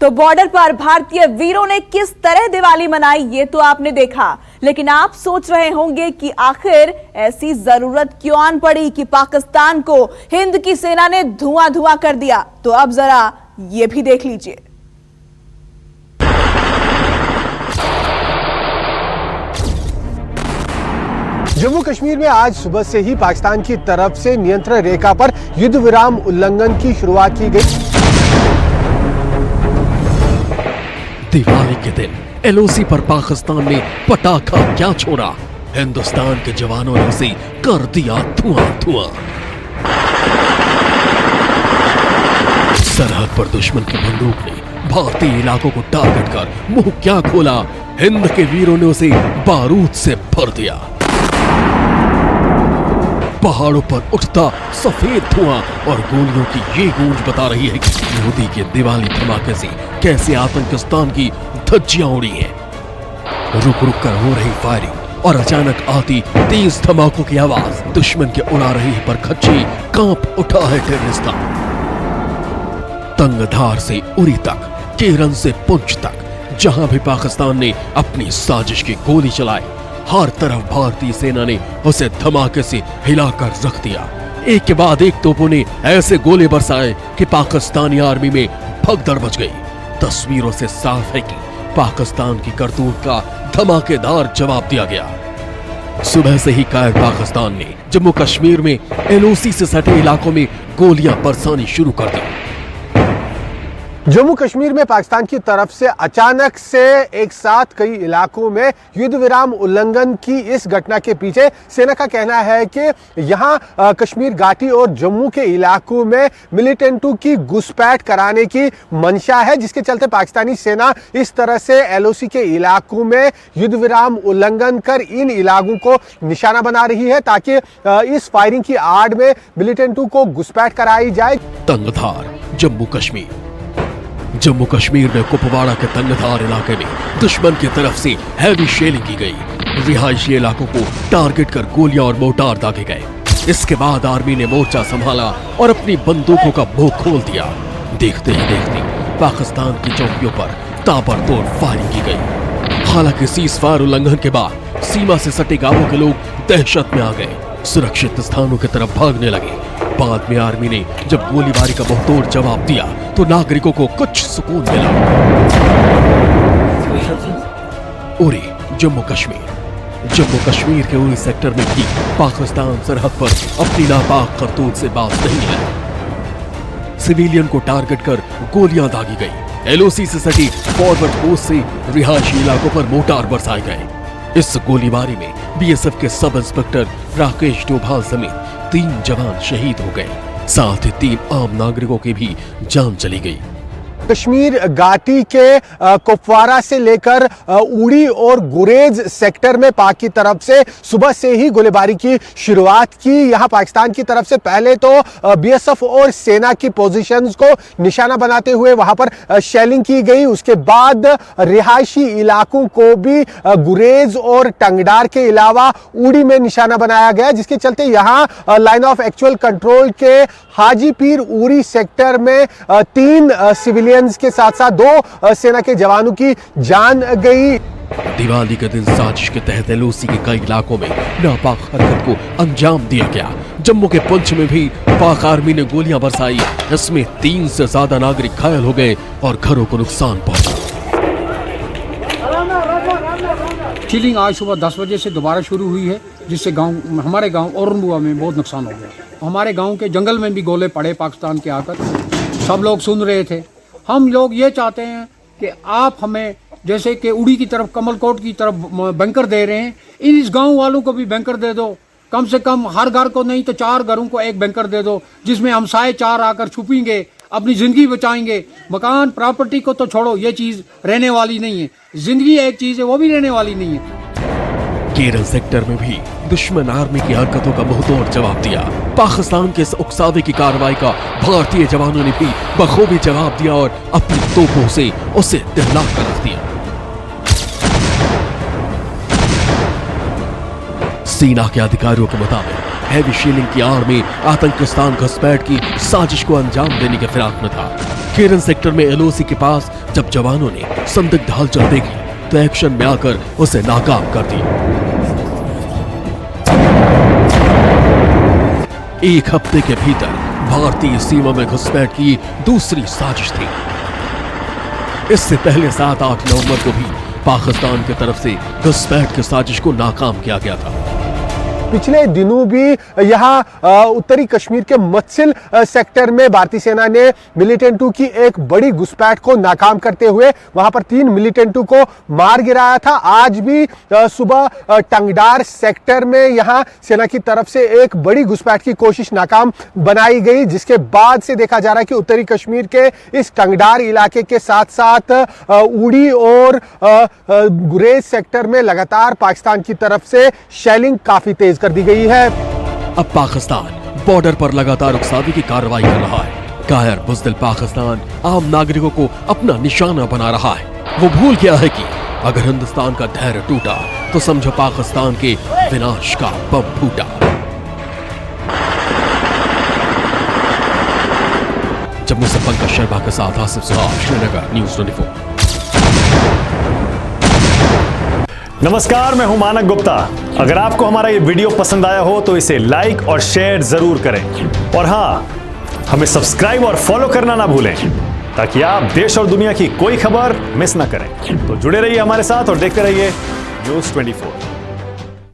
तो बॉर्डर पर भारतीय वीरों ने किस तरह दिवाली मनाई ये तो आपने देखा, लेकिन आप सोच रहे होंगे कि आखिर ऐसी जरूरत क्यों आन पड़ी कि पाकिस्तान को हिंद की सेना ने धुआं धुआं कर दिया। तो अब जरा ये भी देख लीजिए। जम्मू कश्मीर में आज सुबह से ही पाकिस्तान की तरफ से नियंत्रण रेखा पर युद्ध विराम उल्लंघन की शुरुआत की गई। दिवाली के दिन एलओसी पर पाकिस्तान ने पटाखा क्या छोड़ा, हिंदुस्तान के जवानों ने उसे कर दिया धुआं धुआं। सरहद पर दुश्मन की बंदूक ने भारतीय इलाकों को टारगेट कर मुंह क्या खोला, हिंद के वीरों ने उसे बारूद से भर दिया। पहाड़ों पर उठता सफेद धुआं और गोलियों की ये गूंज बता रही है कि मोदी के दिवाली धमाके से कैसे आतंकिस्तान की धज्जियां उड़ी हैं। रुक रुक कर हो रही फायरिंग और अचानक आती तेज धमाकों की आवाज दुश्मन के उड़ा रही है पर खच्ची कांप उठा है टेररिस्तान। तंगधार से उरी तक, केरन से पुंछ तक, जहां भी पाकिस्तान ने अपनी साजिश की गोली चलाई, हर तरफ भारतीय सेना ने उसे धमाके से हिलाकर रख दिया। एक के बाद एक तोपों ने ऐसे गोले बरसाए कि पाकिस्तानी आर्मी में भगदड़ मच गई। तस्वीरों से साफ है कि पाकिस्तान की करतूत का धमाकेदार जवाब दिया गया। सुबह से ही कायर पाकिस्तान ने जम्मू कश्मीर में एलओसी से सटे इलाकों में गोलियां बरसानी शुरू कर दी। जम्मू कश्मीर में पाकिस्तान की तरफ से अचानक से एक साथ कई इलाकों में युद्ध विराम उल्लंघन की इस घटना के पीछे सेना का कहना है कि यहां कश्मीर घाटी और जम्मू के इलाकों में मिलिटेंटों की घुसपैठ कराने की मंशा है, जिसके चलते पाकिस्तानी सेना इस तरह से एलओसी के इलाकों में युद्ध विराम उल्लंघन कर इन इलाकों को निशाना बना रही है ताकि इस फायरिंग की आड़ में मिलिटेंटों को घुसपैठ कराई जाए। तंगधार जम्मू कश्मीर में कुपवाड़ा के तंगधार इलाके में दुश्मन की तरफ से हैवी शेलिंग की गई। रिहायशी इलाकों को टारगेट कर गोलियां और मोर्टार दागे गए। इसके बाद आर्मी ने मोर्चा संभाला और अपनी बंदूकों का मुंह खोल दिया। देखते ही देखते पाकिस्तान की चौकियों पर ताबड़तोड़ फायरिंग की गई। हालांकि सीज़फायर उल्लंघन के बाद सीमा से सटे गांवों के लोग दहशत में आ गए, सुरक्षित स्थानों की तरफ भागने लगे। बाद में आर्मी ने जब गोलीबारी का मुंहतोड़ जवाब दिया तो नागरिकों को कुछ सुकून मिला। उरी जम्मू कश्मीर के उरी सेक्टर में भी पाकिस्तान सरहद पर अपनी नापाक करतूत से बाज नहीं है। सिविलियन को टारगेट कर गोलियां दागी गई। एलओसी से सटी फॉरवर्ड पोस्ट से रिहायशी इलाकों पर मोर्टार बरसाए गए। इस गोलीबारी में बीएसएफ के सब इंस्पेक्टर राकेश डोभाल समेत 3 जवान शहीद हो गए, साथ ही 3 आम नागरिकों की भी जान चली गई। कश्मीर घाटी के कुपवाड़ा से लेकर उड़ी और गुरेज सेक्टर में पाक की तरफ से सुबह से ही गोलीबारी की शुरुआत की। यहां पाकिस्तान की तरफ से पहले तो बीएसएफ और सेना की पोजीशंस को निशाना बनाते हुए वहां पर शेलिंग की गई। उसके बाद रिहायशी इलाकों को भी गुरेज और टंगडार के अलावा उड़ी में निशाना बनाया गया, जिसके चलते यहां लाइन ऑफ एक्चुअल कंट्रोल के हाजीपीर उड़ी सेक्टर में 3 सिविलियन के साथ साथ 2 सेना के जवानों की जान गई। दिवाली के दिन साजिश के तहत एलओसी के कई इलाकों में नापाक हरकत को अंजाम दिया गया। जम्मू के पुंछ में भी पाक आर्मी ने गोलियां बरसाई। इसमें 3 से ज्यादा नागरिक घायल हो गए और घरों को नुकसान पहुंचा। चिलिंग आज सुबह 10 बजे से दोबारा शुरू हुई है, जिससे हमारे गांव औरंबुआ में बहुत नुकसान हो गया। हमारे गांव के जंगल में भी गोले पड़े पाकिस्तान के आकर, सब लोग सुन रहे थे। हम लोग ये चाहते हैं कि आप हमें जैसे कि उड़ी की तरफ, कमलकोट की तरफ बैंकर दे रहे हैं, इस गांव वालों को भी बैंकर दे दो। कम से कम हर घर को नहीं तो 4 घरों को एक बैंकर दे दो, जिसमें हम 4 आकर छुपेंगे, अपनी जिंदगी बचाएंगे। मकान प्रॉपर्टी को तो छोड़ो, ये चीज रहने वाली नहीं है। जिंदगी एक चीज है, वो भी रहने वाली नहीं है। केरन सेक्टर में भी दुश्मन आर्मी की हरकतों का मुंहतोड़ जवाब दिया। पाकिस्तान के इस उकसावे की कार्रवाई का भारतीय जवानों ने भी बखूबी जवाब दिया और अपनी तोपों से उसे दहला कर रख दिया। सेना के अधिकारियों के मुताबिक हैवी शीलिंग की आड़ में आतंकिस्तान घुसपैठ की साजिश को अंजाम देने के फिराक में था। केरन सेक्टर में एलओसी के पास जब जवानों ने संदिग्ध हलचल देखी तो एक्शन में आकर उसे नाकाम कर दिया। एक हफ्ते के भीतर भारतीय सीमा में घुसपैठ की दूसरी साजिश थी। इससे पहले 7-8 नवंबर को भी पाकिस्तान की तरफ से घुसपैठ की साजिश को नाकाम किया गया था। पिछले दिनों भी यहाँ उत्तरी कश्मीर के मत्सिल सेक्टर में भारतीय सेना ने मिलिटेंटों की एक बड़ी घुसपैठ को नाकाम करते हुए वहां पर 3 मिलिटेंटों को मार गिराया था। आज भी सुबह टंगडार सेक्टर में यहाँ सेना की तरफ से एक बड़ी घुसपैठ की कोशिश नाकाम बनाई गई, जिसके बाद से देखा जा रहा है कि उत्तरी कश्मीर के इस टंगडार इलाके के साथ साथ उड़ी और गुरेज सेक्टर में लगातार पाकिस्तान की तरफ से शेलिंग काफी तेज कर दी गई है। अब पाकिस्तान बॉर्डर पर लगातार उकसावे की कार्रवाई कर रहा है। कायर बुज़दिल पाकिस्तान आम नागरिकों को अपना निशाना बना रहा है। वो भूल गया है कि अगर हिंदुस्तान का धैर्य टूटा तो समझो पाकिस्तान के विनाश का बम फूटा। जम्मू से पंकज शर्मा के साथ आसिफ सुहाग, श्रीनगर, न्यूज़ 24। नमस्कार, मैं हूं मानक गुप्ता। अगर आपको हमारा ये वीडियो पसंद आया हो तो इसे लाइक और शेयर जरूर करें और हाँ, हमें सब्सक्राइब और फॉलो करना ना भूलें ताकि आप देश और दुनिया की कोई खबर मिस ना करें। तो जुड़े रहिए हमारे साथ और देखते रहिए न्यूज़ 24।